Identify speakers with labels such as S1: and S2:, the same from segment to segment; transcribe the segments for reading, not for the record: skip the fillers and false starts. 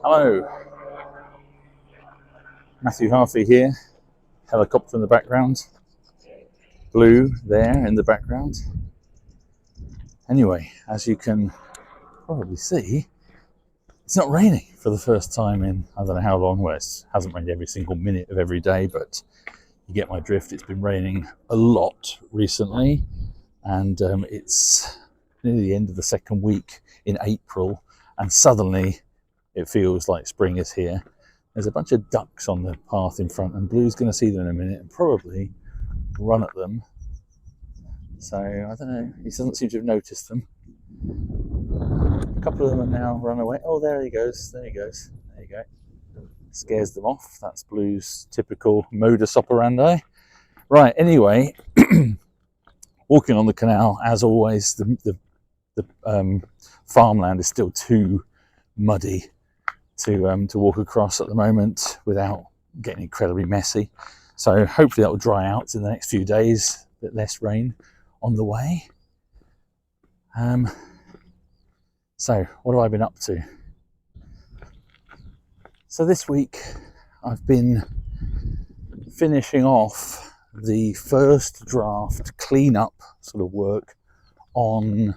S1: Hello, Matthew Harvey here. Helicopter in the background, blue there in the background. Anyway, as you can probably see, it's not raining for the first time in I don't know how long. Well, it hasn't rained every single minute of every day, but you get my drift. It's been raining a lot recently, and it's nearly the end of the second week in April, and suddenly it feels like spring is here. There's a bunch of ducks on the path in front, and Blue's going to see them in a minute and probably run at them. So, I don't know, he doesn't seem to have noticed them. A couple of them are now run away. Oh, there he goes, there you go. Scares them off. That's Blue's typical modus operandi. Right, anyway, walking on the canal, as always, the farmland is still too muddy to walk across at the moment without getting incredibly messy. So hopefully that will dry out in the next few days. A bit less rain on the way. So what have I been up to? So this week I've been finishing off the first draft clean-up sort of work on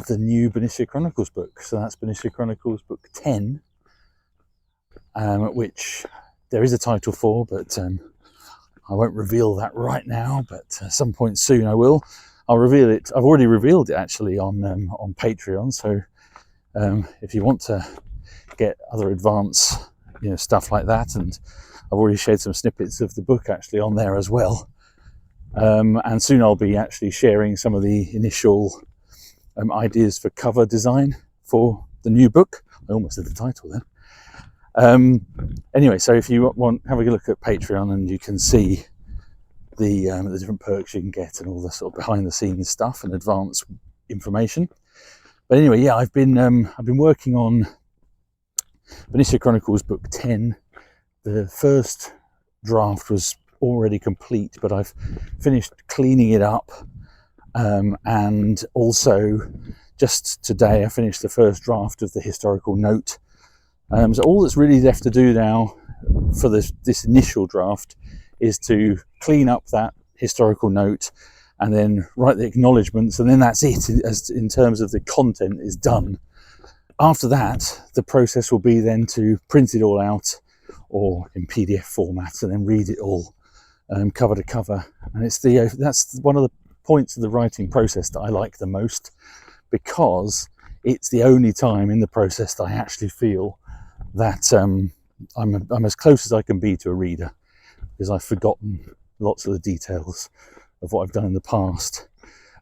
S1: the new Bernicia Chronicles book. So that's Bernicia Chronicles book 10, which there is a title for, but I won't reveal that right now, but at some point soon I will. I'll reveal it. I've already revealed it actually on Patreon, so if you want to get other advance stuff like that, and I've already shared some snippets of the book actually on there as well. And soon I'll be actually sharing some of the initial ideas for cover design for the new book. I almost did the title then. Anyway, so if you want, have a look at Patreon and you can see the different perks you can get and all the sort of behind the scenes stuff and advanced information. But anyway, yeah, I've been working on Bernicia Chronicles book 10. The first draft was already complete, but I've finished cleaning it up, and also just today I finished the first draft of the historical note. So all that's really left to do now for this initial draft is to clean up that historical note and then write the acknowledgements, and then that's it as in terms of the content is done. After that, the process will be then to print it all out or in PDF format and then read it all cover to cover. And it's that's one of the points of the writing process that I like the most, because it's the only time in the process that I actually feel that I'm as close as I can be to a reader, because I've forgotten lots of the details of what I've done in the past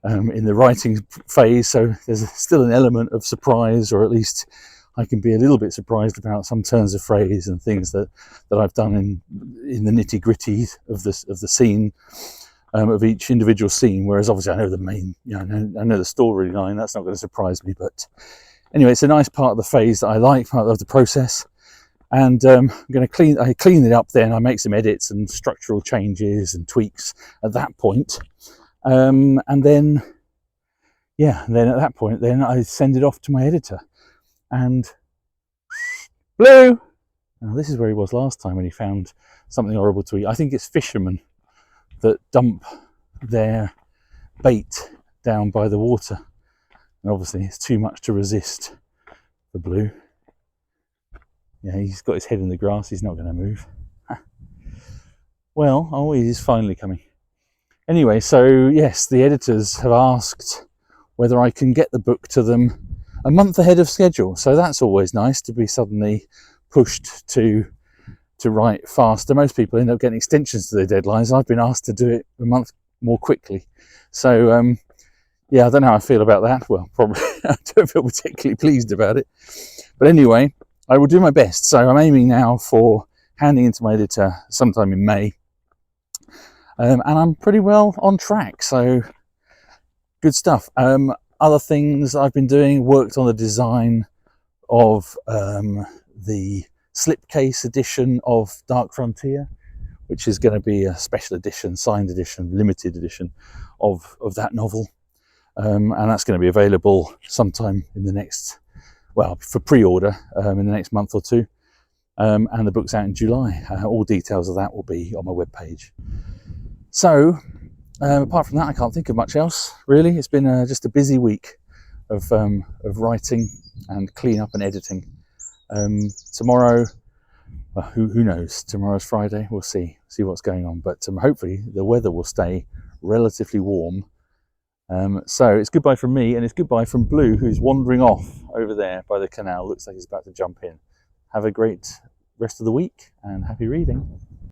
S1: in the writing phase. So there's still an element of surprise, or at least I can be a little bit surprised about some turns of phrase and things that I've done in the nitty gritty of the scene, of each individual scene. Whereas obviously I know the main, I know the storyline. That's not going to surprise me. But anyway, it's a nice part of the phase that I like, part of the process. And I'm going to clean it up. Then I make some edits and structural changes and tweaks at that point. And then at that point, then I send it off to my editor. And Blue! Now this is where he was last time when he found something horrible to eat. I think it's fishermen that dump their bait down by the water. And obviously it's too much to resist for Blue. Yeah, he's got his head in the grass, he's not going to move. Well, oh, he is finally coming. Anyway, so yes, the editors have asked whether I can get the book to them a month ahead of schedule. So that's always nice to be suddenly pushed to write faster. Most people end up getting extensions to their deadlines. I've been asked to do it a month more quickly. So yeah, I don't know how I feel about that. Well, probably I don't feel particularly pleased about it. But anyway, I will do my best. So I'm aiming now for handing into my editor sometime in May. And I'm pretty well on track. So good stuff. Other things I've been doing, worked on the design of the slipcase edition of Dark Frontier, which is going to be a special edition, signed edition, limited edition of that novel. And that's going to be available sometime in the next well, for pre-order in the next month or two. And the book's out in July. All details of that will be on my webpage. So, apart from that, I can't think of much else, really. It's been just a busy week of writing and clean up and editing. Tomorrow, well, who knows? Tomorrow's Friday. We'll see what's going on. But hopefully the weather will stay relatively warm. So it's goodbye from me, and it's goodbye from Blue, who's wandering off over there by the canal. Looks like he's about to jump in. Have a great rest of the week, and happy reading.